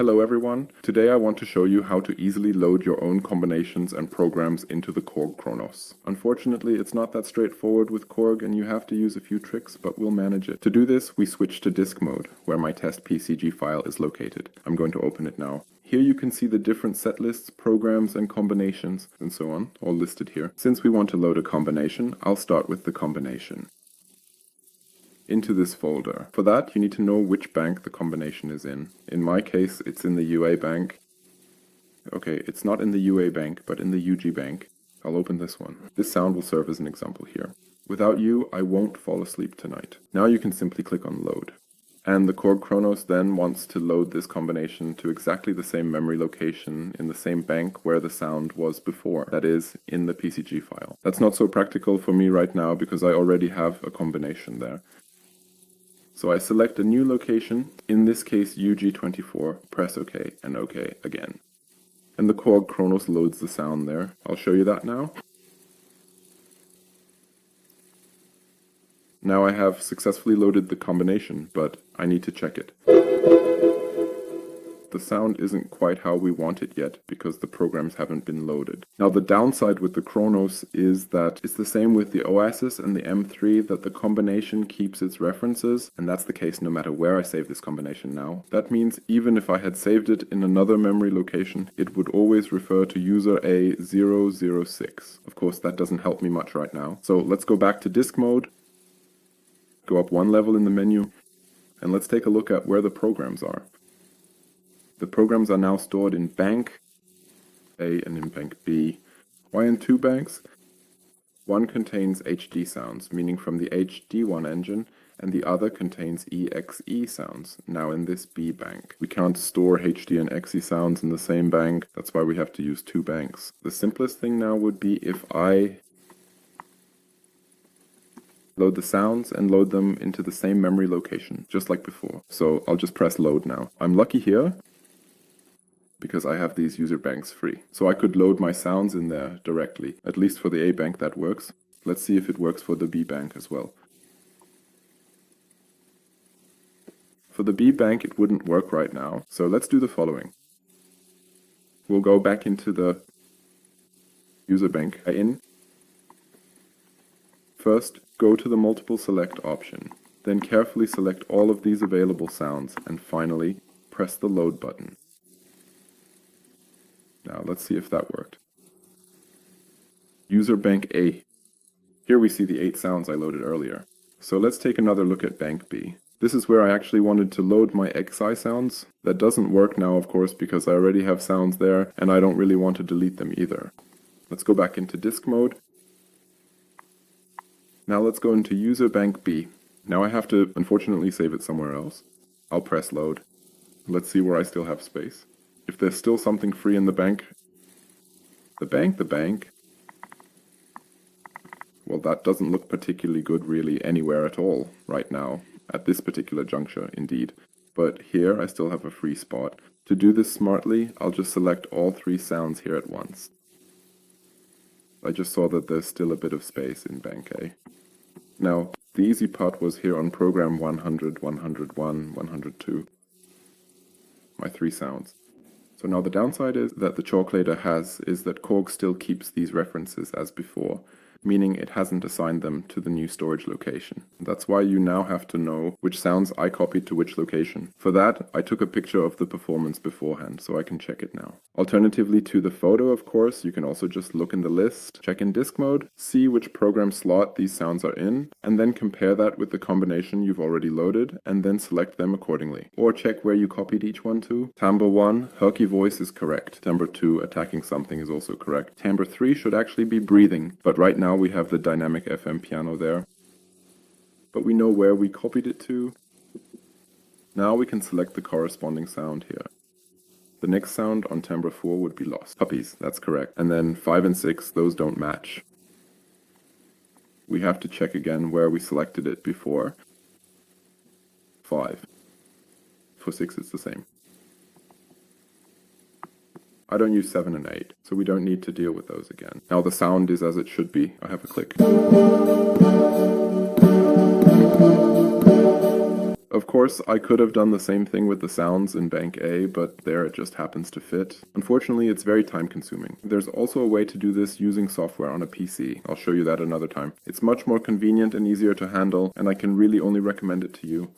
Hello everyone, today I want to show you how to easily load your own combinations and programs into the Korg Kronos. Unfortunately, it's not that straightforward with Korg and you have to use a few tricks, but we'll manage it. To do this, we switch to disk mode, where my test PCG file is located. I'm going to open it now. Here you can see the different set lists, programs and combinations, and so on, all listed here. Since we want to load a combination, I'll start with the combination. Into this folder. For that, you need to know which bank the combination is in. In my case, it's in the UA bank. Okay, it's not in the UA bank, but in the UG bank. I'll open this one. This sound will serve as an example here. Without you, I won't fall asleep tonight. Now you can simply click on load. And the Korg Kronos then wants to load this combination to exactly the same memory location in the same bank where the sound was before, that is, in the PCG file. That's not so practical for me right now because I already have a combination there. So I select a new location, in this case UG24, press OK, and OK again. And the Korg Kronos loads the sound there. I'll show you that now. Now I have successfully loaded the combination, but I need to check it. The sound isn't quite how we want it yet, because the programs haven't been loaded. Now the downside with the Kronos is that it's the same with the Oasis and the M3, that the combination keeps its references, and that's the case no matter where I save this combination now. That means even if I had saved it in another memory location, it would always refer to user A006. Of course, that doesn't help me much right now. So let's go back to disk mode, go up one level in the menu, and let's take a look at where the programs are. The programs are now stored in bank A and in bank B. Why in two banks? One contains HD sounds, meaning from the HD1 engine, and the other contains EXE sounds, now in this B bank. We can't store HD and XE sounds in the same bank, that's why we have to use two banks. The simplest thing now would be if I load the sounds and load them into the same memory location, just like before. So I'll just press load now. I'm lucky here, because I have these user banks free. So I could load my sounds in there directly. At least for the A bank that works. Let's see if it works for the B bank as well. For the B bank it wouldn't work right now. So let's do the following. We'll go back into the user bank in. First, go to the multiple select option. Then carefully select all of these available sounds and finally press the load button. Now let's see if that worked. User bank A. Here we see the 8 sounds I loaded earlier. So let's take another look at bank B. This is where I actually wanted to load my XI sounds. That doesn't work now, of course, because I already have sounds there and I don't really want to delete them either. Let's go back into disk mode. Now let's go into user bank B. Now I have to unfortunately save it somewhere else. I'll press load. Let's see where I still have space. If there's still something free in the bank, well, that doesn't look particularly good really anywhere at all right now, at this particular juncture indeed. But here I still have a free spot. To do this smartly, I'll just select all 3 sounds here at once. I just saw that there's still a bit of space in bank A. Now, the easy part was here on program 100, 101, 102. My 3 sounds. So now the downside is that the chalklator is that Korg still keeps these references as before, meaning it hasn't assigned them to the new storage location. That's why you now have to know which sounds I copied to which location. For that, I took a picture of the performance beforehand, so I can check it now. Alternatively to the photo, of course, you can also just look in the list, check in disk mode, see which program slot these sounds are in, and then compare that with the combination you've already loaded, and then select them accordingly. Or check where you copied each one to. Timbre 1, Herky voice is correct. Timbre 2, attacking something is also correct. Timbre 3 should actually be breathing, but right now we have the dynamic FM piano there. But we know where we copied it to. Now we can select the corresponding sound here. The next sound on timbre 4 would be lost. Puppies, that's correct. And then 5 and 6, those don't match. We have to check again where we selected it before. 5. For 6 it's the same. I don't use 7 and 8, so we don't need to deal with those again. Now the sound is as it should be. I have a click. Of course, I could have done the same thing with the sounds in Bank A, but there it just happens to fit. Unfortunately, it's very time consuming. There's also a way to do this using software on a PC. I'll show you that another time. It's much more convenient and easier to handle, and I can really only recommend it to you.